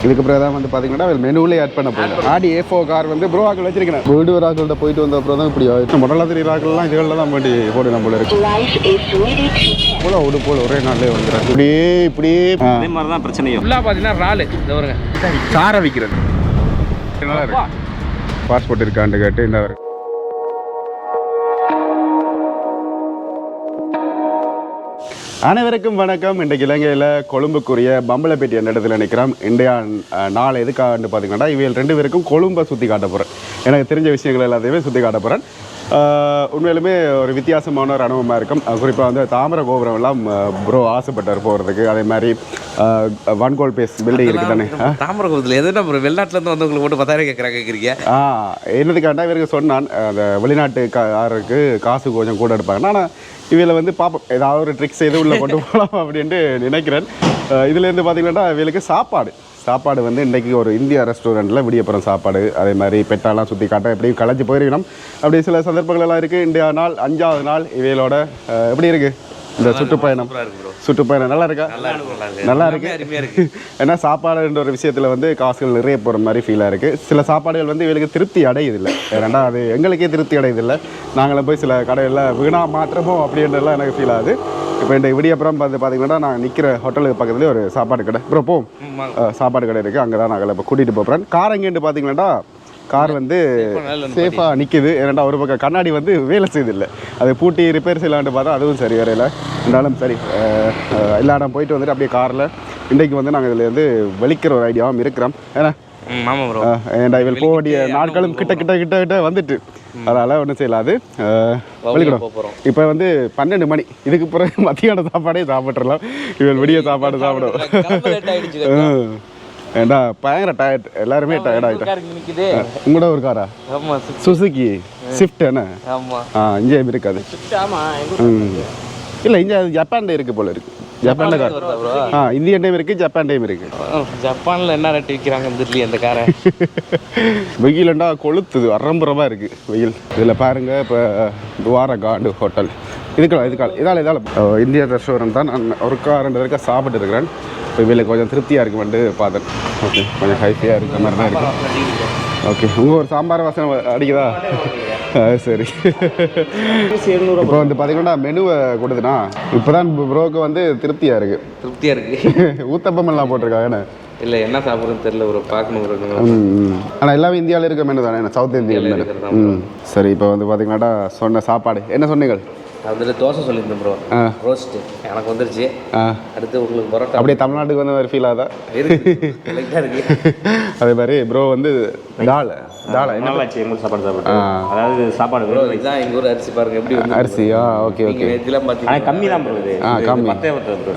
இதுக்கு பிறகு தான் வந்து பார்த்தீங்கன்னா மெனுவிலே ஆட் பண்ண போகிறேன். ஆடி A4 கார் வந்து ப்ரோ ஆக்கள் வச்சிருக்கேன். வீடு ராக்கள்கிட்ட போயிட்டு வந்த அப்புறம் தான் இப்படி ஆயிடுச்சு. முதலாத்திரி ராக்கள்லாம் இதுகளில் தான் வேண்டி போடலாம் போல இருக்கு. போல விடு போல ஒரே நாள்லேயே வந்துடுறேன். இப்படியே அதே மாதிரி தான் பிரச்சனையும். ஃபுல்லாக பார்த்தீங்கன்னா ராலு இந்த வருங்க சாரை விற்கிறது. நல்லா இருக்கு. பாஸ்போர்ட் இருக்கான்னு கேட்டு இந்த வரும். அனைவருக்கும் வணக்கம். இன்றைக்கு இலங்கையில் கொழும்புக்குரிய பம்பலப்பேட்டி என்ற இடத்துல நிற்கிறோம். இந்தியா நாள் எதுக்காகன்னு பார்த்தீங்கன்னா இவையில் 2 பேருக்கும் கொழும்பை சுற்றி காட்ட போகிறேன். எனக்கு தெரிஞ்ச விஷயங்கள் எல்லாத்தையுமே சுற்றி காட்ட போகிறேன். உண்மையிலுமே ஒரு வித்தியாசமான ஒரு அனுபவமாக இருக்கும். குறிப்பாக வந்து தாமரை கோபுரம் எல்லாம் ப்ரோ ஆசைப்பட்டார் போகிறதுக்கு. அதே மாதிரி வன்கோல் பேஸ் பில்டிங் இருக்குது தானே. தாமரை கோபுரத்தில் எதுனா ஒரு வெளிநாட்டிலேருந்து வந்தவங்களுக்கு போட்டு 10,000 கேட்குறீங்க. என்னதுக்காண்டா இவருக்கு சொன்னான் அந்த வெளிநாட்டுக்காரருக்கு காசு கொஞ்சம் கூட எடுப்பாங்க. ஆனால் இதில் வந்து பார்ப்போம் ஏதாவது ஒரு ட்ரிக்ஸ் எதுவும் உள்ள கொண்டு போகலாம் அப்படின்ட்டு நினைக்கிறேன். இதுலேருந்து பார்த்தீங்கன்னா இவளுக்கு சாப்பாடு வந்து இன்றைக்கி ஒரு இந்தியா ரெஸ்டாரண்ட்டில் விடியப்புறம் சாப்பாடு, அதே மாதிரி பெட்டாலாம் சுற்றி காட்ட எப்படியும் களைஞ்சி போயிருக்கணும். அப்படி சில சந்தர்ப்பங்கள் எல்லாம் இருக்குது. இந்தியா நாள் 5வது நாள் இவையோட எப்படி இருக்குது இந்த சுற்றுப்பயணம்? நல்லா இருக்கா? நல்லா இருக்கு. ஏன்னா சாப்பாடுன்ற ஒரு விஷயத்தில் வந்து காசுகள் நிறைய போகிற மாதிரி ஃபீலாக இருக்குது. சில சாப்பாடுகள் வந்து இவளுக்கு திருப்தி அடையுதில்லை. ஏன்னா அது எங்களுக்கே திருப்தி அடையுதில்லை. நாங்களும் போய் சில கடைகளில் வீணா மாற்றமோ அப்படின்றலாம் எனக்கு ஃபீல் ஆகுது. இப்போ இந்த விடியப்புறம் பார்த்தீங்கன்னா நான் நிற்கிற ஹோட்டலுக்கு பக்கத்துலேயே ஒரு சாப்பாடு கடை போம் சாப்பாடு கடை இருக்குது. அங்கே தான் நாங்கள் இப்போ கூட்டிகிட்டு போகிறேன். கார் எங்கேன்னு பார்த்தீங்கன்னா கார் வந்து சேஃபாக நிற்கிது. ஏன்னா ஒரு பக்கம் கண்ணாடி வந்து வேலை செய்தில்லை. அதை பூட்டி ரிப்பேர் செய்யலான்ட்டு பார்த்தா அதுவும் சரி வரையில. இருந்தாலும் சரி எல்லா இடம் போயிட்டு வந்துட்டு அப்படியே காரில் இன்றைக்கு வந்து நாங்கள் இதில் வந்து வெளிக்கிற ஒரு ஐடியாவும் இருக்கிறோம். ஏன்னா ஏன்டா இவள் போக வேண்டிய நாட்களும் கிட்ட வந்துட்டு அதனால் ஒன்றும் செய்யலாது வெளிக்கிடும். இப்போ வந்து 12 மணி. இதுக்கு பிறகு மத்தியான சாப்பாடே சாப்பிட்றலாம். இவள் விடிய சாப்பாடு சாப்பிடும். ஏண்டா பயங்கர டயர்ட். எல்லாருமே டயர்ட் ஆகிட்டேன். உங்களோட ஒரு காரா? சுசுக்கி ஸ்விஃப்ட் என்ன? இங்கே இருக்காது. இல்லை இங்கே ஜப்பான்ல இருக்குது போல இருக்குது. ஜப்பான்ல கார் இந்தியன் டைம் இருக்குது, ஜப்பான் டைம் இருக்குது. ஜப்பானில் என்ன ரேட்டு விற்கிறாங்க தெரியல அந்த காரை. வெயிலண்டா கொளுத்துது, அரம்புறமாக இருக்குது வெயில். இதில் பாருங்கள் இப்போ துவாரகாண்டு ஹோட்டல் இதால் இந்தியன் ரெஸ்டாரண்ட் தான். நான் ஒரு 2 பேருக்கா சாப்பிட்டு இருக்கிறேன். இப்போ இதில் கொஞ்சம் திருப்தியாக இருக்குமெண்டு பார்த்தேன். ஓகே கொஞ்சம் ஹைஃபியாக இருக்கிற மாதிரி தான் இருக்குது. ஓகே உங்கள் ஒரு சாம்பார் வாசனை அடிக்குதா? சரி. இப்போ வந்து பார்த்தீங்கன்னா மெனுவை கொடுத்துனா இப்போ தான் ப்ரோக்கு வந்து திருப்தியாக இருக்குது. ஊத்தப்பம் எல்லாம் போட்டிருக்காங்க. இல்லை என்ன சாப்பிட்றதுன்னு தெரியல ஒரு பார்க்கணும். ஆனால் எல்லாமே இந்தியாவில் இருக்க மெனு தானே, சவுத் இந்தியன் மெனு. சரி இப்போ வந்து பார்த்தீங்கன்னா சொன்ன சாப்பாடு என்ன சொன்னீங்கள்? அதில் தோசை சொல்லியிருந்தேன் ப்ரோ. ரோஸ்ட்டு எனக்கு வந்துருச்சு. அடுத்து உங்களுக்கு பரோட்டா. அப்படியே தமிழ்நாட்டுக்கு வந்து மாதிரி ஃபீல் ஆகுதா? அதே மாதிரி ப்ரோ வந்து தால் என்னாச்சு எங்களுக்கு சாப்பாடு சாப்பிட்டு அதாவது சாப்பாடு ப்ரோ இதுதான் எங்கள் ஊர் அரிசி பாருங்க எப்படி வந்து அரிசியா? ஓகே இதெல்லாம் பார்த்தீங்கன்னா கம்மி தான் ப்ரோ. இது கம்மி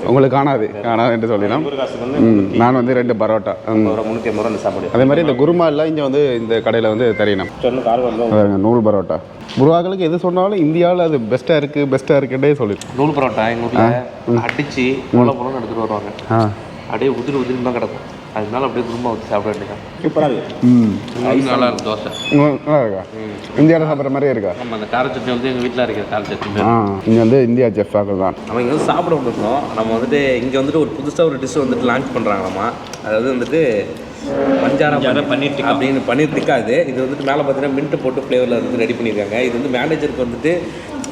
உங்களுக்கு காணாது என்று சொல்லிடலாம். நான் வந்து 2 பரோட்டா 350 ரூபா அந்த சாப்பாடு. அதே மாதிரி இந்த குருமா எல்லாம் இங்கே வந்து இந்த கடையில் வந்து தெரியணும். 100 பரோட்டா குருவாக்களுக்கு எது சொன்னாலும் இந்தியாவில் அது பெஸ்ட்டாக இருக்குன்னே சொல்லிடும். 100 பரோட்டா எங்கள் ஊரில் அடித்து பொலம் எடுத்துகிட்டு வருவாங்க. அப்படியே உதிரி தான் கிடக்கும். அதனால அப்படியே குருமா ஊற்றி சாப்பிட வேண்டியதான். சூப்பராக இருக்குது. நல்லா இருக்கும் தோசை. நல்லா இருக்கா? இந்தியாவில் சாப்பிட்ற மாதிரியே இருக்கா? நம்ம அந்த கார சட்னி வந்து எங்கள் வீட்டில் இருக்கிற கார சட்னி. இங்கே வந்து இந்தியா செஃப்பாக்கள் தான். நம்ம இங்கே வந்து சாப்பிட வந்துருக்கோம். நம்ம வந்துட்டு இங்கே வந்துட்டு ஒரு புதுசாக ஒரு டிஷ் வந்துட்டு லான்ச் பண்ணுறாங்களாமா. அதாவது வந்துட்டு பஞ்சாரம் பன்னீர் டிக்கா அப்படின்னு பன்னீர் டிக்கா. இது வந்துட்டு மேலே பார்த்தீங்கன்னா மின்ட்டு போட்டு ஃப்ளேவரில் வந்து ரெடி பண்ணியிருக்காங்க. இது வந்து மேனேஜருக்கு வந்துட்டு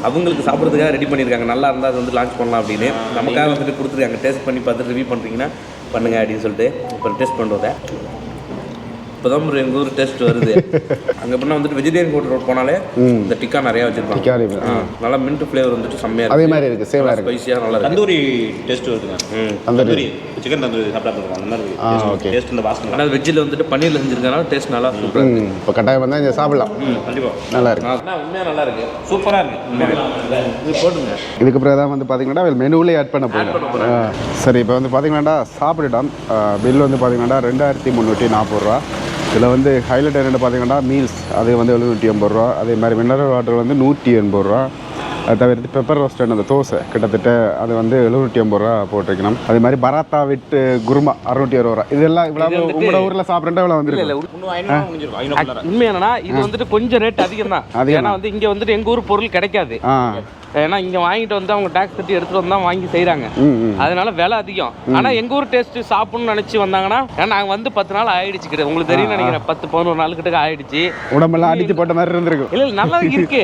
அவங்களுக்கு சாப்பிட்றதுக்காக ரெடி பண்ணியிருக்காங்க. நல்லா இருந்தால் அது வந்து லான்ச் பண்ணலாம் அப்படின்னு நமக்காக வந்துட்டு கொடுத்துருக்காங்க. டேஸ்ட் பண்ணி பார்த்துட்டு ரிவ்யூ பண்ணுறீங்கன்னா பண்ணுங்க அப்படின்னு சொல்லிட்டு இப்போ டேஸ்ட் பண்ணுறத இப்போ தான் எங்கள் ஊர் டேஸ்ட் வருது. அங்கே எப்படின்னா வந்துட்டு வெஜிடேரியன் ஹோட்டல் போனாலே இந்த டிக்கா நிறையா வச்சுருப்பாங்க. நல்லா மின்ட் ஃப்ளேவர் வந்துட்டு செம்மையாக அதே மாதிரி இருக்குது. சேவாக இருக்குது, ஸ்பைஸியாக நல்லா இருக்குது. தந்தூரி டேஸ்ட் வருதுங்க. தந்தூரி சிக்கன் தந்தூரி சாப்பிட்டா அந்த மாதிரி டேஸ்ட் இந்த வாசனை. ஆனால் வெஜ்ஜில் வந்துட்டு பன்னீரில் செஞ்சுருக்கனால டேஸ்ட் நல்லா சூப்பராக இருக்குது. இப்போ கட்டாயம் வந்தால் இங்கே சாப்பிடலாம். கண்டிப்பாக நல்லா இருக்குது. உண்மையாக நல்லா இருக்குது, சூப்பராக இருக்குது. இது போட்டுங்க. இதுக்கு பிறகு தான் வந்து பார்த்தீங்கன்னா மெனுவிலே ஆட் பண்ண போகிறோம். சரி இப்போ வந்து பார்த்தீங்கன்னா சாப்பிட்டுட்டோம். பில் வந்து பார்த்தீங்கன்னா 2340 ரூபா. இதில் வந்து ஹைலைட் என்னென்னு பார்த்தீங்கன்னா மீல்ஸ் அது வந்து 780 ரூபா. அதே மாதிரி மினரல் வாட்டர் வந்து 180 ரூபா. அது தவிர்த்து பெப்பர் ரோஸ்ட் அந்த தோசை கிட்டத்தட்ட அது வந்து 780 ரூபா போட்டிருக்கணும். அதே மாதிரி பராத்தா விட்டு குருமா 660 ரூபா. இதெல்லாம் இவ்வளோ உங்களோட ஊரில் சாப்பிட்றா இவ்வளோ வந்துருக்கு. உண்மை என்னன்னா இது வந்துட்டு கொஞ்சம் ரேட் அதிகம் தான். ஏன்னா வந்து இங்கே வந்துட்டு எங்கள் ஊர் பொருள் கிடைக்காது. ஏன்னா இங்கே வாங்கிட்டு வந்து அவங்க டேக்ஸ் கட்டி எடுத்துகிட்டு வந்து தான் வாங்கி செய்கிறாங்க, அதனால விலை அதிகம். ஆனால் எங்கள் ஊர் டேஸ்ட்டு சாப்பிட்ணும்னு நினச்சி வந்தாங்கன்னா, ஏன்னா நாங்கள் வந்து 10 நாள் ஆயிடுச்சு கிட்ட, உங்களுக்கு தெரியும் நினைக்கிறேன், 10-11 நாள் கிட்ட ஆயிடுச்சு. உடம்பெல்லாம் அடிச்சு போட்ட மாதிரி இருந்திருக்கும். இல்லை நல்லா இருக்கு,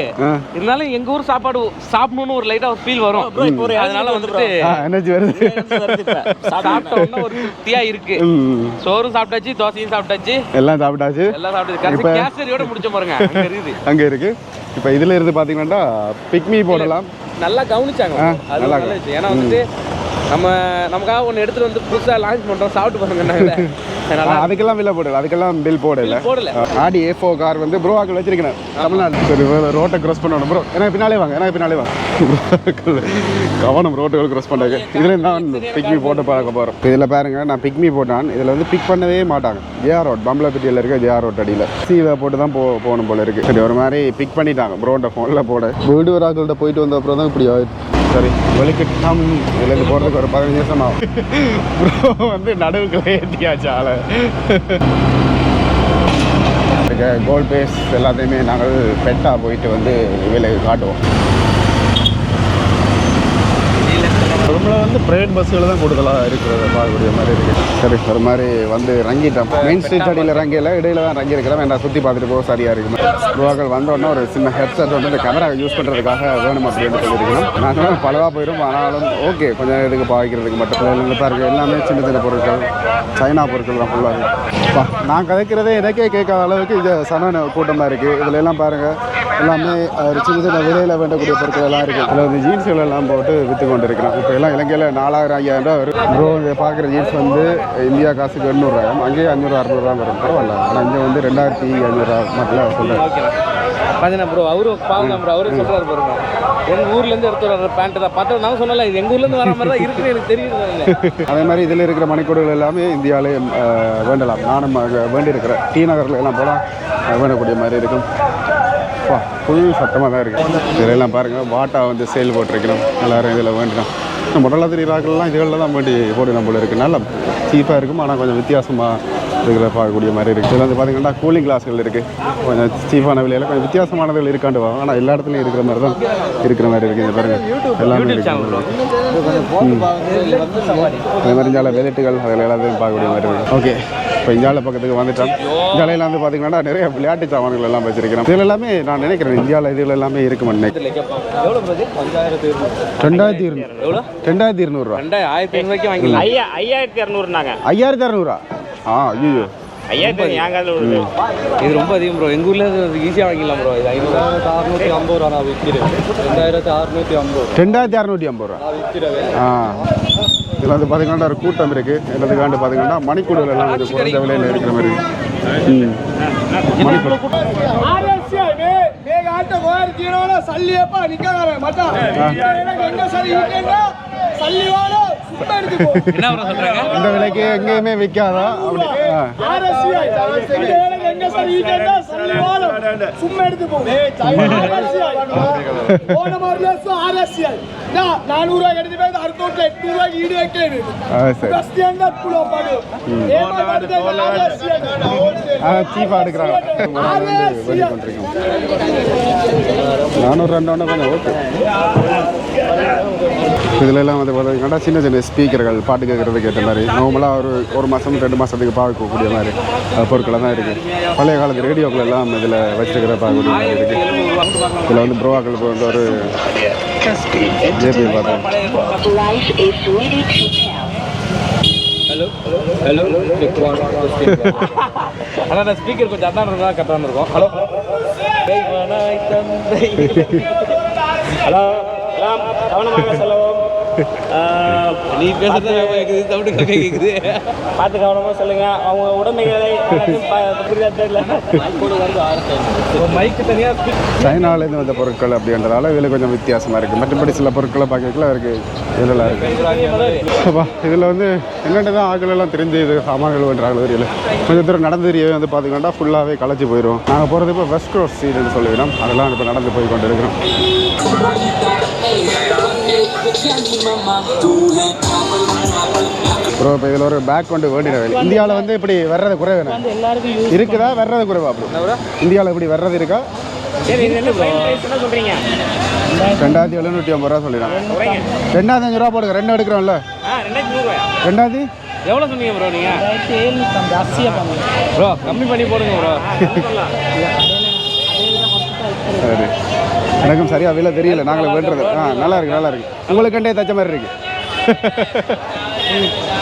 இருந்தாலும் எங்கள் ஊர் சாப்பாடு சாப்பிடணும்னு ஒரு லைட்டாக ஒரு ஃபீல் வரும். அதனால வந்துட்டு எனர்ஜி வருது, சாப்பிட்ட உடனே ஒரு திருப்தியாக இருக்கு. சோறும் சாப்பிட்டாச்சு, தோசையும் சாப்பிட்டாச்சு, எல்லாம் சாப்பிட்டாச்சு. கேசரியோட முடிச்ச பாருங்க அங்க இருக்கு. இப்போ இதுல இருந்து பாத்தீங்கன்னா பிக்மி போடலாம். நல்லா கவனிச்சாங்க, நல்லா இருந்துச்சு. ஏன்னா வந்துட்டு நமக்காக ஒன்று எடுத்துட்டு வந்து புதுசாக லான்ச் பண்ணுறோம், சாப்பிட்டு பாருங்க. அதுக்கெல்லாம் விலை போடல, அதுக்கெல்லாம் பில் போடல. ஆடி A4 கார் வந்து ப்ரோ ஆக்கள் வச்சிருக்கேன் தமிழ்நாடு. சரி ரோட்டை கிராஸ் பண்ணணும் ப்ரோ, எனக்கு பின்னாலே வாங்க, எனக்கு பின்னாலே வாங்க. கவனம், ரோட்டுகள் கிராஸ் பண்ணாங்க. இதுல நான் பிக்மி போட்டு பார்க்க போகிறோம். இதில் பாருங்க, நான் பிக்மி போட்டான். இதில் வந்து பிக் பண்ணவே மாட்டாங்க. ஜேஆர் ரோட் பம்பலப்பட்டியில் இருக்க ஜேஆர் ரோட் அடியில் சீவை போட்டு தான் போகணும் போல இருக்கு. சரி ஒரு மாதிரி பிக் பண்ணிட்டாங்க ப்ரோட்ட ஃபோனில் போட. வீடு ஒரு ஆக்கள்கிட்ட போயிட்டு வந்த அப்புறம் தான் இப்படி ஆயிடுச்சு. சரி வெளிக்கிட்டாம் இதுலேருந்து போகிறதுக்கு ஒரு 15 நிமிஷம் ஆகும். ப்ரோ வந்து நடுவுக்குள்ளே ஏற்றியாச்சு ஆளை. கோல்ட் பேஸ் எல்லாத்தையுமே நாங்கள் பெட்டாக போயிட்டு வந்து வேலைக்கு காட்டுவோம். நம்மள வந்து ப்ரைவேட் பஸ்ஸுகள் தான் கூடுதலாக இருக்கிறத பார்க்கக்கூடிய மாதிரி இருக்குது. சரி ஒரு மாதிரி வந்து ரங்கிட்டோம். மெயின் ஸ்ட்ரீட் அடியில் ரங்கியில் இடையில தான் ரங்கியிருக்கிறோம். வேண்டாம் சுற்றி பார்த்துட்டு போக சரியாக இருக்கும். ரூபாக்கள் வந்தோடனே ஒரு சின்ன ஹெட்செட் வந்து இந்த கேமரா யூஸ் பண்ணுறதுக்காக வேணும் அப்படின்னு சொல்லியிருக்கணும். நாங்கள் பலவாக போயிடும், ஆனாலும் ஓகே கொஞ்சம் இதுக்கு பாய்க்கிறதுக்கு மட்டும் இல்லை பாருங்க. எல்லாமே சின்ன சின்ன பொருட்கள், சைனா பொருட்கள் தான் ஃபுல்லாக இருக்குது. நான் கதைக்கிறதே எனக்கே கேட்காத அளவுக்கு இது சன கூட்டமாக இருக்குது. இதில் எல்லாம் பாருங்கள், எல்லாமே ஒரு சின்ன சின்ன விலையில் வேண்டக்கூடிய பொருட்கள் எல்லாம் இருக்குது. அதில் வந்து ஜீன்ஸுகள் எல்லாம் போட்டு விற்று கொண்டு இருக்கிறோம். இப்போ எல்லாம் இலங்கையில் 4000-5000 ரூபா வரும். ப்ரோ இங்கே பார்க்குற ஜீன்ஸ் வந்து இந்தியா காசுக்கு 800 ரூபாயும், அங்கேயே 500-600 ரூபா வரும். பரவாயில்ல, ஆனால் இங்கே வந்து 2500 ரூபா மட்டும் சொல்கிறேன். பார்த்தீங்கன்னா ப்ரோ அவரு பாருங்க ப்ரோ, அவரே சொல்கிறாரு பாருங்க, எங்கள் ஊர்லேருந்து எடுத்து வர பேண்ட்டு தான் பார்த்தா நான் சொன்னல, இது எங்கள் ஊர்லேருந்து வர மாதிரி தான் இருக்குன்னு எனக்கு தெரியுது. அதே மாதிரி இதில் இருக்கிற மணிக்கூடுகள் எல்லாமே இந்தியாவிலே வேண்டலாம். நானும் வேண்டியிருக்கிறேன். டி நகரில் எல்லாம் போனால் வேண்டக்கூடிய மாதிரி இருக்கும். ஃபுல் சத்தமாக தான் இருக்குது. இதெல்லாம் பாருங்கள், வாட்டா வந்து சேல் போட்டிருக்கணும். எல்லோரும் இதில் வேண்டினோம். முதல்ல தெரியுறாக்கள்லாம் இதுகளில் தான் வேண்டி போடணும் போல இருக்குது. நல்லா சீப்பாக இருக்கும், ஆனால் கொஞ்சம் வித்தியாசமாக இதில் பார்க்கக்கூடிய மாதிரி இருக்குது. இதில் வந்து பார்த்திங்கன்னா கூலிங் கிளாஸ்கள் இருக்குது. கொஞ்சம் சீப்பான விலையில் கொஞ்சம் வித்தியாசமானதுகள் இருக்காண்டு வாங்க, ஆனால் எல்லா இடத்துலையும் இருக்கிற மாதிரி தான் இருக்கிற மாதிரி இருக்குது. இந்த பாருங்கள் எல்லாமே இருக்குது. அதே மாதிரி இந்தியாவில் வெலைட்டுகள் அதில் எல்லாத்தையும் பார்க்கக்கூடிய மாதிரி இருக்குது. ஓகே, இப்போ இந்தியாவில் பக்கத்துக்கு வந்துட்டோம். இந்தியாவில் வந்து பார்த்திங்கன்னா நிறைய விளையாட்டு சாமான்கள் எல்லாம் வச்சிருக்கிறோம். இதில் எல்லாமே நான் நினைக்கிறேன் இந்தியாவில் இதில் எல்லாமே இருக்குமென்னு நினைக்கிறேன். 2200 2200 ரூபா. 1200 வாங்கிக்கலாம். 5200 5200 ஐயோ 5000 இது ரொம்ப அதிகம் ப்ரோ. எங்கள் ஊரில் ஈஸியாக வாங்கிக்கலாம் ப்ரோ. இது 5650 ரூபா நான் விற்கிறேன். 2650 ரூபா இதில் வந்து பார்த்திங்கன்னா ஒரு கூட்டம் இருக்குது. எல்லாத்துக்காண்டு பார்த்திங்கன்னா மணிக்கூடுகள் எல்லாம் வந்து குறைஞ்ச விலையில் இருக்கிற மாதிரி இருக்குது. மணிக்கூடு இந்த விலைக்கு எங்கேயுமே விற்காதா? சீப்பாக எடுக்கிறாங்க. 400 கொஞ்சம் ஓகே. இதில் எல்லாம் வந்து பார்த்தீங்கன்னா சின்ன சின்ன ஸ்பீக்கர்கள் பாட்டு கேட்குறதுக்கு ஏற்ற மாதிரி நார்மலாக ஒரு மாதம் 2 மாதத்துக்கு பார்க்கக்கூடிய மாதிரி பொருட்களை தான் இருக்குது. பழைய காலத்து ரேடியோக்கள் எல்லாம் இதில் வச்சுருக்கிற பார்க்கக்கூடிய மாதிரி இருக்குது. இதில் வந்து ப்ரோவாக்களுக்கு வந்து ஒரு ஜேபி பார்த்தேன். ஹலோ ஆனால் ஸ்பீக்கர் கொஞ்சம் அதான் இருந்தால் கரெக்டாக இருக்கும். ஹலோ ஹலோ கவனமாக செல்லவும். நீ பேசுறது கேட்குது, சவுண்டு கேட்குது, பார்த்து கவனமாக சொல்லுங்க. அவங்க உடமைகளை மைக்கு தனியாக சைனாலேருந்து வந்த பொருட்கள் அப்படின்றதால இதில் கொஞ்சம் வித்தியாசமாக இருக்குது. மற்றபடி சில பொருட்களை பார்க்கல இருக்குது. இதெல்லாம் இருக்குது. இதில் வந்து என்னென்ன தான் ஆக்கள் எல்லாம் தெரிஞ்சு இது சாமான்கள் பண்ணுறாங்க தெரியல. கொஞ்சம் தூரம் நடந்து தெரியவே வந்து பார்த்திங்கன்னா ஃபுல்லாகவே களைச்சி போயிடும். நாங்கள் போகிறது இப்போ வெஸ்ட் க்ரோஸ் ஸ்ட்ரீட்னு சொல்லிக்கிறோம். அதெல்லாம் இப்போ நடந்து போய் கொண்டு இருக்கிறோம். ப்ரோ இப்போ இதில் ஒரு பேக் கொண்டு வேண்டிய வேலை. இந்தியாவில் வந்து இப்படி வர்றது குறைவு இருக்குதா? வர்றது குறைவா? அப்படி இந்தியாவில் இப்படி வர்றது இருக்கா? சொல்றீங்க 2750 ரூபா சொல்லிடுறேன். 2500 ரூபா போடுங்க, 2 எடுக்கிறோம்ல. 2100 2 எவ்வளோ சொன்னீங்க ப்ரோ நீங்கள்? 2780 பண்ணுங்க ப்ரோ, கம்மி பண்ணி போடுங்க ப்ரோ. சரி, எனக்கும் சரியா விலை தெரியல, நாங்களே வேண்டுறது. நல்லா இருக்கு, நல்லா இருக்கு. உங்களுக்கண்டே தச்ச மாதிரி இருக்கு.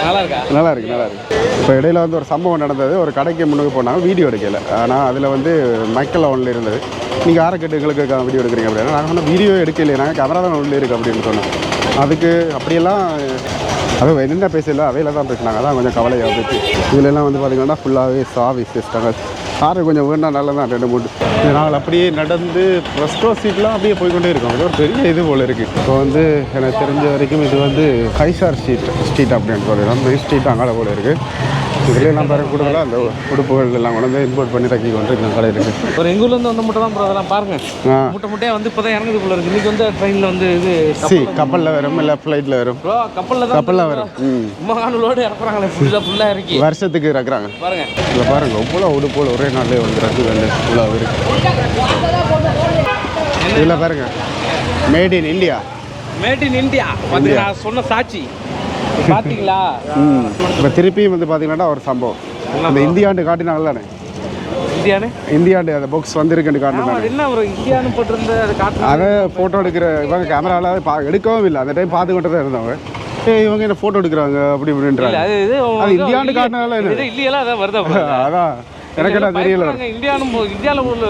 நல்லா இருக்கா? நல்லா இருக்கு, நல்லா இருக்கு. இப்போ இடையில வந்து ஒரு சம்பவம் நடந்தது. ஒரு கடைக்கு முன்னுக்கு போனாங்க, வீடியோ எடுக்கல. ஆனால் அதில் வந்து மைக்கெல்லாம் ஒன்றில் இருந்தது. நீங்கள் யாரை கேட்டு எங்களுக்கு வீடியோ எடுக்கிறீங்க அப்படின்னா, நாங்கள் சொன்னால் வீடியோ எடுக்கலையே, நாங்கள் கேமரா தான் ஒன்றில் இருக்குது அப்படின்னு சொன்னோம். அதுக்கு அப்படியெல்லாம் அது என்ன பேசல, அவையில் தான் பேசினாங்க. அதான் கொஞ்சம் கவலையாக போச்சு. இதுலலாம் வந்து பார்த்திங்கன்னா ஃபுல்லாகவே சாவி சிஸ்டங்க. காரு கொஞ்சம் வேணா நல்லதான் 2-3. நாங்கள் அப்படியே நடந்து ரெஸ்டோ சீட்லாம் அப்படியே போய்கொண்டே இருக்கோம். இது ஒரு பெரிய இது போல் இருக்குது. இப்போ வந்து எனக்கு தெரிஞ்ச வரைக்கும் இது வந்து கைசார் ஸ்ட்ரீட் அப்படின்னு சொல்லிடுறோம். மெயின் ஸ்ட்ரீட் அங்கால போல் இருக்குது. இதுலாம் பாருங்க, கூடுதலாக அந்த உடுப்புகள் எல்லாம் கொண்டு வந்து இம்போர்ட் பண்ணி தக்கி கொண்டு இருக்கு கடை இருக்குது. ஒரு எங்கள் ஊர்லேருந்து வந்த முட்டை தான் ப்ரோ, அதெல்லாம் பாருங்கள். முட்டை முட்டையாக வந்து இப்போ தான் இறங்குது போல இருக்குது. இன்றைக்கி வந்து ட்ரெயினில் வந்து இது கப்பலில் வரும், இல்லை ஃப்ளைட்டில் வரும். ப்ரோ கப்பலில் வரும். மகானோடு இறக்குறாங்களே, ஃபுல்லாக இறக்கி வருஷத்துக்கு இறக்குறாங்க. பாருங்கள், இதில் பாருங்கள் இவ்வளோ உடுப்போல் ஒரே நாளிலே வந்து ரத்து வந்து இவ்வளோ இருக்குது. இதில் பாருங்கள், made in India. Made in India வந்து நான் சொன்ன சாட்சி பார்த்தீங்களா? இப்போ திருப்பியும் வந்து பார்த்தீங்கன்னா ஒரு சம்பவம், அந்த இந்தியாண்டு காட்டினாங்க தானே, இந்தியாண்டு அந்த பாக்ஸ் வந்துருக்குன்னு காட்டினாங்க. என்ன ஒரு இந்தியான்னு போட்டிருந்த அதை காட்டு, அதை ஃபோட்டோ எடுக்கிற இவங்க கேமராவில் எடுக்கவும் இல்லை. அந்த டைம் பார்த்து கொண்டு தான் இருந்தவங்க. இவங்க என்ன ஃபோட்டோ எடுக்கிறாங்க அப்படி இப்படின்றாங்க. அது இந்தியாண்டு காட்டினால இல்லையெல்லாம் அதான் வருதா? அதான் எனக்கு என்ன தெரியல. இந்தியாவில்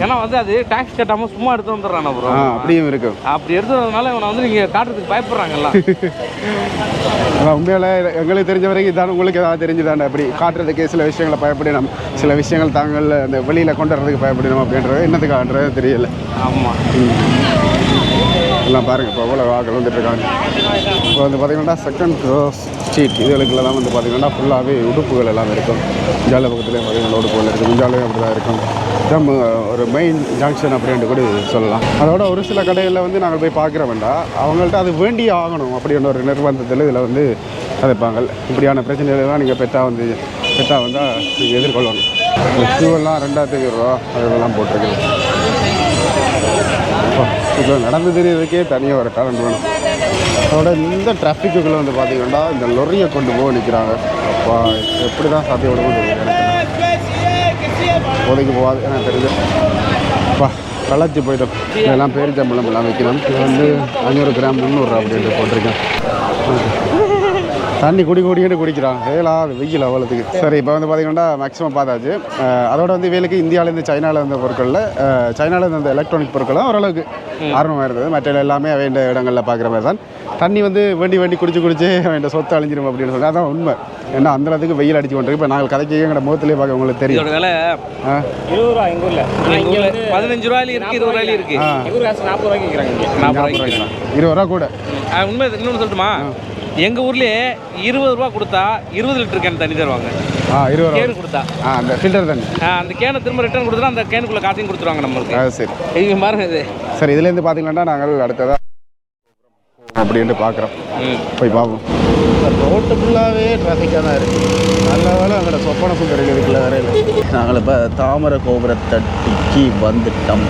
ஏன்னா வந்து அது டேக்ஸ் கட்டாமல் சும்மா எடுத்து வந்துடுறான் ப்ரோ. அப்படியும் இருக்கு. அப்படி எடுத்ததுனால இவனை வந்து நீங்கள் காட்டுறதுக்கு பயப்படுறாங்கல்ல. உண்மையில எங்களுக்கு தெரிஞ்ச வரைக்கும் இதான, உங்களுக்கு ஏதாவது தெரிஞ்சுதானே அப்படி காட்டுறதுக்கு சில விஷயங்களை பயப்படணும், சில விஷயங்கள் தாங்கள் அந்த வெளியில் கொண்டு வரதுக்கு பயப்படணும் அப்படின்றது என்னத்துக்காகன்றது தெரியல. ஆமாம், எல்லாம் பாருங்கள் இப்போ எவ்வளோ வாக்கள் வந்துட்டுருக்காங்க. இப்போ வந்து பார்த்திங்கன்னா செகண்ட் க்ராஸ் ஸ்ட்ரீட் இதுகளுக்கெல்லாம் வந்து பார்த்திங்கன்னா ஃபுல்லாகவே உடுப்புகள் எல்லாம் இருக்கும். ஜால பக்கத்துலேயே பார்த்திங்கன்னா உடுப்புகள் இருக்குது, முஞ்சாலையும் அப்படி தான் இருக்கும். இதான் ஒரு மெயின் ஜங்ஷன் அப்படின்ட்டு கூட சொல்லலாம். அதோட ஒரு சில கடைகளில் வந்து நாங்கள் போய் பார்க்குற வேண்டாம், அவங்கள்ட்ட அது வேண்டியே ஆகணும் அப்படின்ற ஒரு நிர்பந்தத்தில் இதில் வந்து கதைப்பாங்க. இப்படியான பிரச்சனைகள்லாம் நீங்கள் பெட்டாக வந்தால் நீங்கள் எதிர்கொள்ளணும். ஷூவெல்லாம் 2500 ரூபா அதெல்லாம் போட்டிருக்குது. இப்போ நடந்து தெரியறதுக்கே தனியாக ஒரு டேலண்ட் வேணும். அதோட இந்த டிராஃபிக்குள்ளே வந்து பார்த்திங்கன்னா இந்த லொரியை கொண்டு போக நிற்கிறாங்க. அப்பா எப்படி தான் சாத்தியப்படவும் தெரியும் எனக்கு. ஒதுக்கி போகாது எனக்கு தெரிஞ்சு. அப்பா களைச்சி போய்ட்டோம். இதெல்லாம் பேரிச்சம்பழம் எல்லாம் வைக்கணும். இது வந்து 500 கிராம் 300 ரூபா அப்படின்ட்டு போட்டிருக்கேன். தண்ணி குடிக்கிட்டு குடிக்கிறான். அது வெயில் அவ்வளோத்துக்கு. சரி, இப்போ வந்து பார்த்திங்கன்னா மேக்ஸிமம் பார்த்தாச்சு. அதோட வந்து வேலைக்கு இந்தியாவிலேருந்து சைனாவில் இருந்த பொருட்களில் சைனாவில் இருந்த எலக்ட்ரானிக் பொருட்கள்லாம் ஓரளவுக்கு ஆர்வமாக இருந்தது. மற்ற எல்லாமே வேண்ட இடங்களில் பார்க்குற மாதிரி தான். தண்ணி வந்து வேண்டி குடிச்சு வேண்ட சொத்து அழிஞ்சிடும் அப்படின்னு சொல்லி அதான் உண்மை. ஏன்னா அந்தளவுக்கு வெயில் அடிச்சு கொண்டிருக்கு. இப்போ நாங்கள் கதைக்கு எங்களோட முகத்திலே பார்க்க உங்களுக்கு தெரியும். விலை 20 ரூபா எங்கள் ஊரில், 15 ரூபாயிலும் இருக்குது, 20 ரூபாயிலும் இருக்குது. எங்கள் ஊர் காசு 40 ரூபாய்க்கு விற்கிறாங்க. 20 ரூபா கூட. உண்மை இன்னொன்று சொல்லட்டுமா, எங்கள் ஊர்லேயே 20 ரூபா கொடுத்தா 20 லிட்டர் கேன் தண்ணி தருவாங்க. 20 ரூபா கேனு கொடுத்தா அந்த ஃபில்டர் தண்ணி, அந்த கேனை திரும்ப ரிட்டர்ன் கொடுத்தா அந்த கேனுக்குள்ளே காசையும் கொடுத்துருவாங்க நம்மளுக்கு. சரி, இங்கே பாருங்க இது. சரி, இதுலேருந்து பார்த்தீங்கன்னா நாங்கள் அடுத்ததாக அப்படின்ட்டு பார்க்குறோம். போய் பார்ப்போம். ரோட்டு ஃபுல்லாகவே டிராஃபிக்காக தான் இருக்குது. நல்ல வேலை அங்கே சொப்பன சுந்தரம் இருக்குல்ல வரையில். நாங்கள் இப்போ தாமரை கோபுரத்தை டிக்கி வந்துட்டோம்.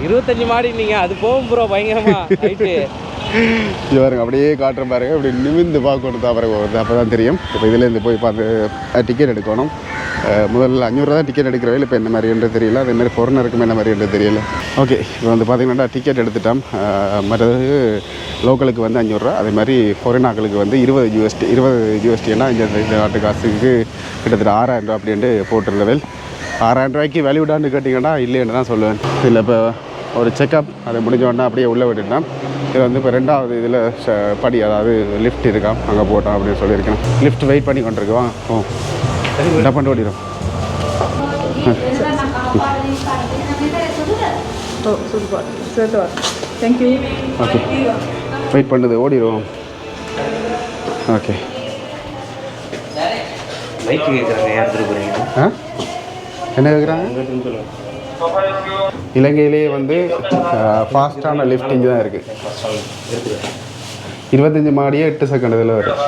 25 மாடி நீங்கள் அது போகும் ப்ரோ, பயங்கரமா ரைட்டு. இது பாருங்க, அப்படியே காட்டுற பாருங்க, இப்படி நிமிந்து பார்க்கணும் தாமரை கோபுரத்தை, அப்போ தான் தெரியும். இப்போ இதுலேருந்து போய் பார்த்து டிக்கெட் எடுக்கணும். முதல்ல 500 ரூபா தான் டிக்கெட் எடுக்கிறவே. இப்போ என்ன மாதிரின்றது தெரியல, அதேமாதிரி ஃபாரினருக்கும் என்ன மாதிரின்றது தெரியல. ஓகே, இப்போ வந்து பார்த்திங்கன்னா டிக்கெட் எடுத்துட்டோம். மற்றது லோக்கலுக்கு வந்து 500 ரூபா, அதே மாதிரி ஃபாரினாக்களுக்கு வந்து 20 USD இந்த நாட்டு காசுக்கு கிட்டத்தட்ட 6000 ரூபா அப்படின்ட்டு போட்டிருந்தவேல். 6000 ரூபாய்க்கு வேல்யூடான்னு கேட்டிங்கன்னா இல்லைன்னு தான் சொல்லுவேன். இதில் இப்போ ஒரு செக்கப் அதை முடிஞ்சோடனே அப்படியே உள்ளே விட்டுட்டோம். இது வந்து இப்போ 2வது இதில் படி, அதாவது லிஃப்ட் இருக்கான், அங்கே போட்டோம் அப்படின்னு சொல்லியிருக்கேன். லிஃப்ட் வெயிட் பண்ணி கொண்டிருக்குவான். டப்பண்டு ஓடிடும். ஓகே, வெயிட் பண்ணுது, ஓடிடுவோம். ஓகே, பைக் கேட்குறாங்க, எடுத்துகிட்டு போகிறீங்க? என்ன கேட்குறாங்க? இலங்கையிலே வந்து ஃபாஸ்ட்டான லிஃப்ட் இங்கே தான் இருக்குது. 25 மாடியே 8 செகண்ட் இதில் வரும்.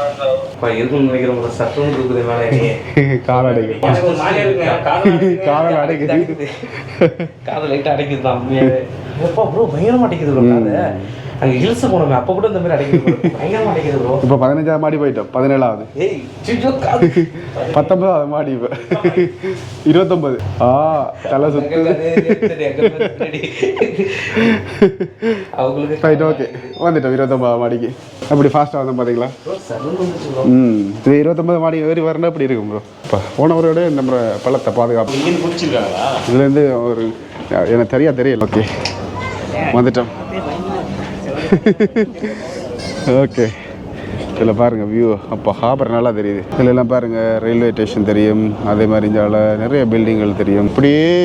இருக்குன்னு நினைக்கிறவங்க சத்தம் இருக்குது மேலே கால் அடைக்குது, காதல் அடைக்குது, காதை லைட்டாக அடைக்குது தான். எப்போ ப்ரோ பயங்கரமாக அடைக்குது ப்ரோ காதை. அங்கே ஹில்ஸ் போனோமே அப்போ கூட இந்த மாதிரி அடைக்குது, பயங்கரமாக அடைக்குது ப்ரோ. இப்போ 15ஆவது மாடி போயிட்டோம், 17ஆவது, 19ஆவது மாடி, இப்போ 29. தலை சுத்து. அவங்களுக்கு ரைட், ஓகே, வந்துட்டோம் 29ஆவது மாடிக்கு. அப்படி ஃபாஸ்ட்டாக வந்தோம் பார்த்தீங்களா? இது 29 மாடி ஏறி வரணும் அப்படி இருக்கும் ப்ரோ. இப்போ போனவரோட நம்ம பள்ளத்தை பாதுகாப்பு இதுலேருந்து ஒரு எனக்கு தெரியல. ஓகே, வந்துட்டோம். ஓகே, இதில் பாருங்கள் வியூ. அப்போ ஹார்பர் நல்லா தெரியுது. இதில் எல்லாம் பாருங்கள் ரயில்வே ஸ்டேஷன் தெரியும். அதே மாதிரி இந்தால நிறைய பில்டிங்கள் தெரியும்.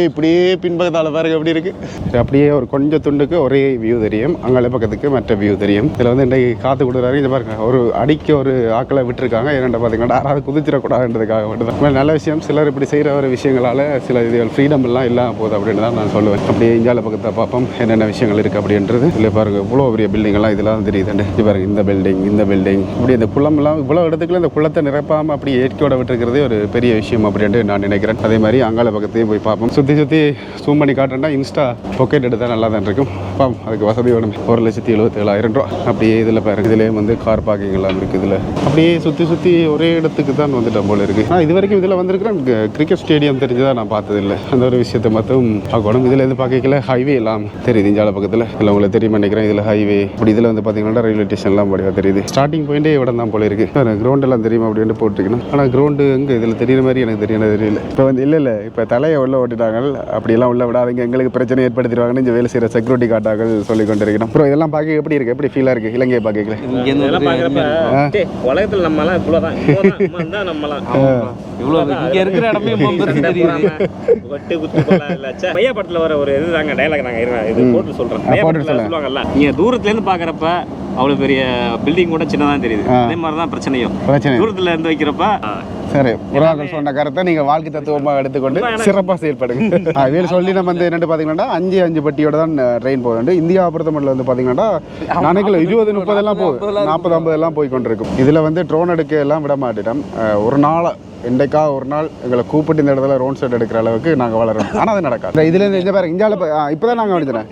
இப்படியே பின்பக்கத்தால் பாருங்க எப்படி இருக்குது. அப்படியே ஒரு கொஞ்சம் துண்டுக்கு ஒரே வியூ தெரியும். அங்கே பக்கத்துக்கு மற்ற வியூ தெரியும். இதில் வந்து இன்றைக்கு காற்று கொடுக்குறாரு. இதை பாருங்கள், ஒரு அடிக்க ஒரு ஆக்களை விட்டுருக்காங்க. என்னென்ன பார்த்தீங்கன்னா யாராவது குதிச்சிடக்கூடாதுன்றதுக்காக மட்டும்தான். நல்ல விஷயம். சிலர் இப்படி செய்கிற ஒரு விஷயங்களால் சில இது ஃப்ரீடம் எல்லாம் இல்லாமல் போகுது அப்படின்னு தான் நான் சொல்லுவேன். அப்படியே இந்தியாவில் பக்கத்தை பார்ப்போம் என்னென்ன விஷயங்கள் இருக்குது அப்படின்றது. இல்லை பாருங்கள் இவ்வளோ பெரிய பில்டிங்கெல்லாம் இதெல்லாம் தெரியுதுண்டு. இது பாருங்கள் இந்த பில்டிங் இப்படி இந்த குளம்லாம் இவ்வளோ இடத்துக்குள்ள இந்த குளத்தை நிரப்பாமல் அப்படி இயற்கையோட விட்டுருக்கிறதே ஒரு பெரிய விஷயம் அப்படின்ட்டு நான் நினைக்கிறேன். அதே மாதிரி அங்கால பக்கத்தையும் போய் பார்ப்போம். சுற்றி ஜூம் பண்ணி காட்டுறேன்னா இன்ஸ்டா பொக்கெட் எடுத்தால் நல்லா தான் இருக்கும். பார்ப்போம், அதுக்கு வசதி வேணும். 1,77,700 ரூபா. அப்படியே இதில் பாருங்க, இதுலேயே வந்து கார் பார்க்கிங் எல்லாம் இருக்குது. இதில் அப்படியே சுற்றி ஒரே இடத்துக்கு தான் வந்துட்டோம் போல இருக்குது. நான் இது வரைக்கும் இதில் வந்திருக்கிறேன். கிரிக்கெட் ஸ்டேடியம் தெரிஞ்சுதான் நான் பார்த்ததில்லை. அந்த ஒரு விஷயத்தை மட்டும் பார்க்கணும். இதில் இருந்து பார்க்கல ஹைவே எல்லாம் தெரியுது. இந்தியாவில் பக்கத்தில் இல்லை உங்களுக்கு தெரியுமா நினைக்கிறேன். இதில் ஹைவே இப்படி இதில் வந்து பார்த்தீங்கன்னா ரயில்வே ஸ்டேஷன்லாம் படியாக தெரியுது. ஸ்டார்டிங் பாயிண்டே இடம் தான் போல இருக்குது. கிரவுண்ட் எல்லாம் தெரியுமா அப்படின்னு போட்டுருக்கணும். ஆனால் கிரவுண்டு எங்கே இதில் தெரியுற மாதிரி எனக்கு தெரியல. இப்போ வந்து இல்லை இப்போ தலையை உள்ள ஓட்டிட்டாங்க. அப்படியெல்லாம் உள்ள விடாதீங்க, எங்களுக்கு பிரச்சனை ஏற்படுத்திடுவாங்கன்னு இந்த வேலை செய்கிற செக்யூரிட்டி காட்டாக்கள் சொல்லி கொண்டு இருக்கணும். அப்புறம் இதெல்லாம் பார்க்க எப்படி இருக்குது, எப்படி ஃபீலாக இருக்குது இலங்கையை பார்க்கல? உலகத்தில் நம்மலாம் இவ்வளோதான் நம்மலாம் இவ்வளோ இங்கே இருக்கிற இடமே வட்டு குத்து மையா படத்தில் வர ஒரு இதுதாங்க டைலாக். நாங்கள் இது போட்டு சொல்கிறோம் சொல்லுவாங்கல்ல, நீங்கள் தூரத்துலேருந்து பார்க்குறப்ப அவ்வளோ பெரிய பில்டிங் கூட சின்னதாக தெரியுது. அதே மாதிரி தான் பிரச்சனையும் தூரத்தில் இருந்து வைக்கிறப்ப. சரி, புறாக்கள் சொன்ன கருத்தை நீங்கள் வாழ்க்கை தத்துவமாக எடுத்துக்கொண்டு சிறப்பாக செயல்படுங்க. வேறு சொல்லி நம்ம வந்து என்னென்னு பார்த்தீங்கன்னா 5 பட்டியோட தான் ட்ரெயின் போகுது. இந்தியாவை பொறுத்த மட்டும் வந்து பார்த்தீங்கன்னா நாளைக்கு 20-30 எல்லாம் போகுது, 40-50 எல்லாம் போய் கொண்டிருக்கும். இதில் வந்து ட்ரோன் எடுக்க எல்லாம் விட மாட்டிட்டோம். ஒரு நாள் இன்றைக்கா ஒரு நாள் எங்களை கூப்பிட்டு இந்த இடத்துல ரோன் செட் எடுக்கிற அளவுக்கு நாங்கள் வளரோம். ஆனால் அது நடக்காது. இதுலேருந்து இந்த பாருங்க இந்தியாவில் இப்போ தான் நாங்கள் வந்துட்டேன்.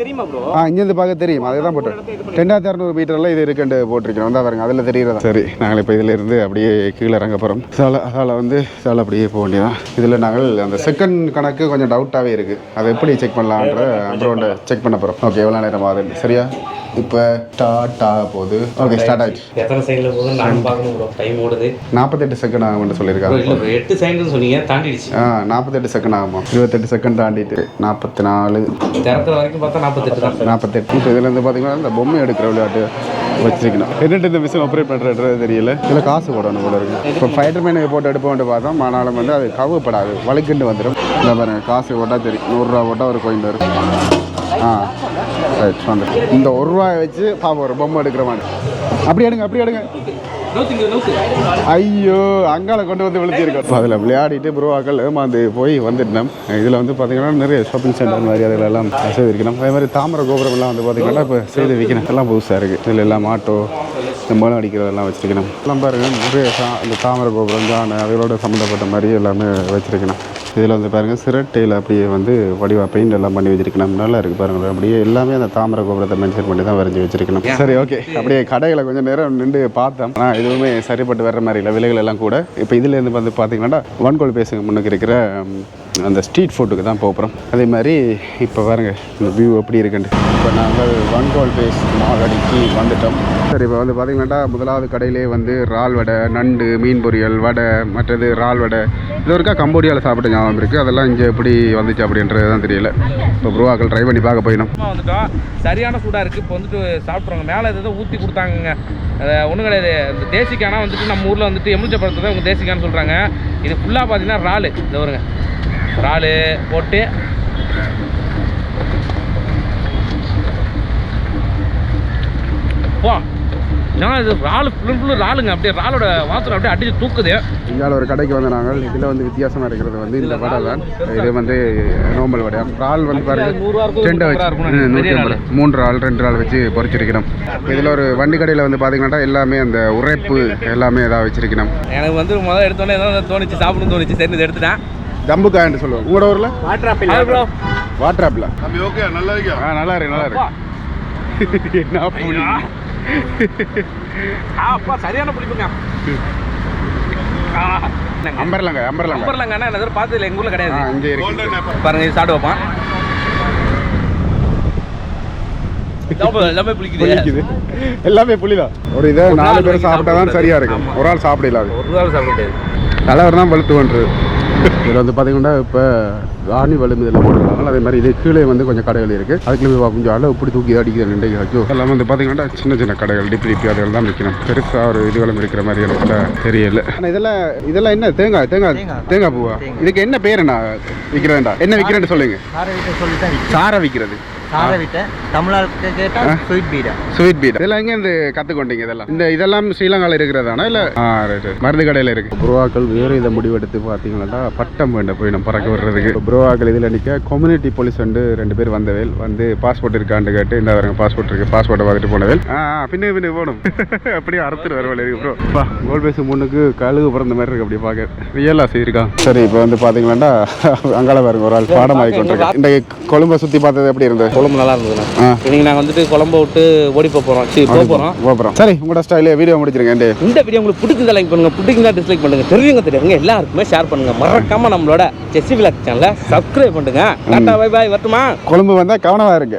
இங்கேருந்து பார்க்க தெரியும். அதை தான் போட்டோம். 2600 மீட்டரில் இது இருக்குன்னு போட்டிருக்கிறோம். வந்தால் பாருங்க அதில் தெரியுறதா. சரி, நாங்கள் இப்போ இதிலேருந்து அப்படியே கீழே இறங்க போகிறோம். அதால் வந்து அப்படியே போக வேண்டியதான். இதில் நாங்கள் அந்த செகண்ட் கணக்கு கொஞ்சம் டவுட்டாகவே இருக்குது. அதை எப்படி செக் பண்ணலான்ற அப்புறம் செக் பண்ண போகிறோம். ஓகே, எவ்வளோ நேரம் ஆகுது? சரியா, இப்போ ஸ்டார்ட் ஆக போகுது. ஓகே, ஸ்டார்ட் ஆகிடுச்சு. எத்தனை செகண்டில் போகுது நான் பார்க்கணும் ப்ரோ. டைம் ஓடுது. 48 செகண்ட் ஆகும்னு சொல்லியிருக்காங்க. இல்லை 8 செகண்ட்னு சொன்னீங்க, தாண்டிடுச்சு. 48 செகண்ட் ஆகுமா? 28 செகண்ட் தாண்டிட்டு 44 திறக்கிற வரைக்கும் பார்த்தா 48 தான். 48. இப்போ இதில் இருந்து பார்த்தீங்கன்னா இந்த பொம்மை எடுக்கிற விளையாட்டு வச்சிருக்கணும். என்னட்டு இந்த மிஷின் ஆப்ரேட் பண்ணுறது தெரியல. இதில் காசு போடணும் போல இருக்குது. இப்போ ஃபைட்டர் மேனுக்கு போட்டு எடுப்போம்னு பார்த்தோம். ஆனாலும் வந்து அது கவுப்படாது, வழுக்கிண்டு வந்துடும். இல்லை பாருங்க, காசு போட்டால் தெரியும். 100 ரூபா போட்டால் ஒரு கோயின் வரும். ரைட், வந்து இந்த 1 ரூபாயை வச்சு பாப்போம் ஒரு பொம்மை எடுக்கிற மாதிரி. அப்படி எடுங்க. ஐயோ, அங்கால கொண்டு வந்து விழுத்திருக்கோம். அதில் விளையாடிட்டு ப்ரோவாக்கள் ஏமாந்து போய் வந்துட்டோம். இதில் வந்து பார்த்தீங்கன்னா நிறைய ஷாப்பிங் சென்டர் மாதிரி அதில் எல்லாம் செய்திருக்கணும். அதே மாதிரி தாமரை கோபுரம் எல்லாம் வந்து பார்த்தீங்கன்னா இப்போ செய்து வைக்கணும். எல்லாம் புதுசாக இருக்குது. இதில் எல்லாம் ஆட்டோ இந்த மூலம் அடிக்கிறதெல்லாம் வச்சுருக்கணும். எல்லாம் பாருங்கள் நிறைய இந்த தாமரை கோபுரம் தான் அதோட சம்மந்தப்பட்ட மாதிரி எல்லாமே வச்சுருக்கணும். இதில் வந்து பாருங்கள் சிரட்டையில் அப்படியே வந்து வடிவாக பெயிண்ட் எல்லாம் பண்ணி வச்சிருக்கணும். நல்லா இருக்குது பாருங்கள். அப்படியே எல்லாமே அந்த தாமரை கோபுரத்தை மென்ஷன் பண்ணி தான் வரைஞ்சி வச்சிருக்கணும். சரி, ஓகே. அப்படியே கடைகளை கொஞ்சம் நேரம் நின்று பார்த்தோம். ஆனால் எதுவுமே சரிப்பட்டு வர்ற மாதிரி இல்லை, விலைகள் எல்லாம் கூட. இப்போ இதுலேருந்து வந்து பார்த்தீங்கன்னா வன்கோல் பேசுங்க முன்னுக்கு இருக்கிற அந்த ஸ்ட்ரீட் ஃபுட்டுக்கு தான் போகிறோம். அதே மாதிரி இப்போ பாருங்கள் இந்த வியூ எப்படி இருக்குன்னு. இப்போ நாங்கள் வன்கோல் பேஸ் மாலடிக்கு வந்துட்டோம். சரி, இப்போ வந்து பார்த்தீங்கன்னா முதலாவது கடையிலே வந்து இறால் வடை, நண்டு, மீன் பொரியல், வடை, மற்றது இறால் வடை. இது ஒருக்கா கம்போடியாவில் சாப்பிட்ட ஞாபகம் இருக்குது. அதெல்லாம் இங்கே எப்படி வந்துச்சு அப்படின்றது தான் தெரியல. இப்போ ப்ரோவாக்கள் ட்ரை பண்ணி பார்க்க போயிடும். வந்துட்டோம். சரியான சூடாக இருக்குது. இப்போ வந்துட்டு சாப்பிட்றவங்க மேலே எதாவது ஊற்றி கொடுத்தாங்க. ஒன்றும் கிடையாது. இந்த தேசிக்கானா வந்துட்டு நம்ம ஊரில் வந்துட்டு எலுமிச்சை பழத்தை தான் உங்கள் தேசிக்கான்னு சொல்கிறாங்க. இது ஃபுல்லாக பார்த்தீங்கன்னா இறால். இந்த வருங்க இறால் போட்டு போ ஏன்னா இது இறால் ஃபுல்லு இறாலுங்க, அப்படியே இறாலோட வாசனை அப்படியே அடிச்சு தூக்குது. இங்கே ஒரு கடைக்கு வந்து நாங்கள் இதில் வந்து வித்தியாசமாக இருக்கிறது வந்து இந்த வடை தான். இது வந்து நார்மல் வடை. இறால் வந்து பாருங்க 2 வச்சு 150, 3 இறால் 2 இறால் வச்சு பொரிச்சிருக்கணும். இதில் ஒரு வண்டி கடையில் வந்து பார்த்தீங்கன்னா எல்லாமே அந்த உரைப்பு எல்லாமே ஏதாவது வச்சிருக்கணும். எனக்கு வந்து முதல்ல எடுத்தோன்னே ஏதாவது தோணுச்சு, சாப்பிடணும் தோணுச்சு, சரி இதை எடுத்துட்டேன். தம்புக்காயன்னு சொல்லுவோம் உங்களோட ஊரில். Water apple. வாட்டர் ஆப்பிளா? ஓகே, நல்லா இருக்கு. நல்லா இருக்கு, நல்லா இருக்கு. என்ன புளி? அப்பா சரியான புளிப்புங்க. அம்பர்லாங்க அம்பர்லாங்கன்னா என்ன பார்த்தது இல்லை, எங்கள் ஊரில் கிடையாது. இங்கே இருக்கு பாருங்க, இது சாப்பிட்டு வைப்பான். எல்லாமே புளிக்குது. எல்லாமே புளிதான். ஒரு இதை 4 பேர் சாப்பிட்டா தான் சரியா இருக்கு. ஒரு ஆள் சாப்பிடல. ஒரு ஆள் சாப்பிட முடியாது. தலைவர் தான் வலுத்து பண்ணுறது. இதில் வந்து பார்த்தீங்கன்னா இப்போ ராணி வலும் இதில் போட்டுருக்காங்க. அதே மாதிரி இது கீழே வந்து கொஞ்சம் கடைகள் இருக்குது. அதுக்குள்ளே கொஞ்சம் அளவு இப்படி தூக்கி அடிக்கிற 2 ஆச்சு. எல்லாம் வந்து பார்த்தீங்கன்னா சின்ன சின்ன கடைகள் டிப்பி அதில் தான் விற்கணும். பெருசாக ஒரு இதுகளும் இருக்கிற மாதிரி எனக்கு தெரியல. ஆனால் இதெல்லாம் என்ன தேங்காய் பூவா? இதுக்கு என்ன பேர் என்ன விற்கிறதுண்டா? என்ன விற்கிறேன்னு சொல்லுங்க. சாரை விற்கிறது. ஸ்வீட் பீடா. இதெல்லாம் எங்கேருந்து கற்றுக்கொண்டீங்க? இதெல்லாம் ஸ்ரீலங்காவில் இருக்கிறதானா இல்லை மருந்து கடையில் இருக்கு? புரோவாக்கள் வேறு இதை முடிவெடுத்து பார்த்தீங்கன்னா பட்டம் வேண்டாம் போய் நம்ம பறக்க விடுறதுக்கு. புரோவாக்கள் இதில் நிற்க கம்யூனிட்டி போலீஸ் வந்து 2 பேர் வந்தவேல் வந்து பாஸ்போர்ட் இருக்கான்னு கேட்டு இந்த வரங்க பாஸ்போர்ட் இருக்கு, பாஸ்போர்ட்டை பார்த்துட்டு போனவேல் பின்ன போகணும். அப்படியே அறுத்துட்டு வரவேல் இருக்கு ப்ரோ. கோல் பேசு முன்னுக்கு கழுகு பிறந்த மாதிரி இருக்கு. அப்படி பார்க்க ரியலாக செய்யிருக்கான். சரி, இப்போ வந்து பார்த்தீங்கன்னா அங்கால பாருங்க ஒரு ஆள் பாடம் ஆகிக்கொண்டிருக்கு. இந்த கொழும்பை சுற்றி பார்த்தது எப்படி இருந்தது? கொழம்பு நல்லா இருந்ததுண்ணா. இன்னைக்கு நாங்கள் வந்துட்டு குழம்பு விட்டு ஓடி போகிறோம். சரி, உங்களோட ஸ்டைலே வீடியோ முடிச்சிருங்க. இந்த வீடியோ உங்களுக்கு பிடிச்சிருந்தா லைக் பண்ணுங்க, பிடிச்சிருந்தா டிஸ்லைக் பண்ணுங்க, தெரியுங்க எல்லாருக்குமே ஷேர் பண்ணுங்க. மறக்காம நம்மளோட செஸ்ஸி விலாக் சேனலை சப்ஸ்கிரைப் பண்ணுங்க. Tata bye bye. வரட்டுமா? கொழும்பு வந்தால் கவனமாக இருக்கு.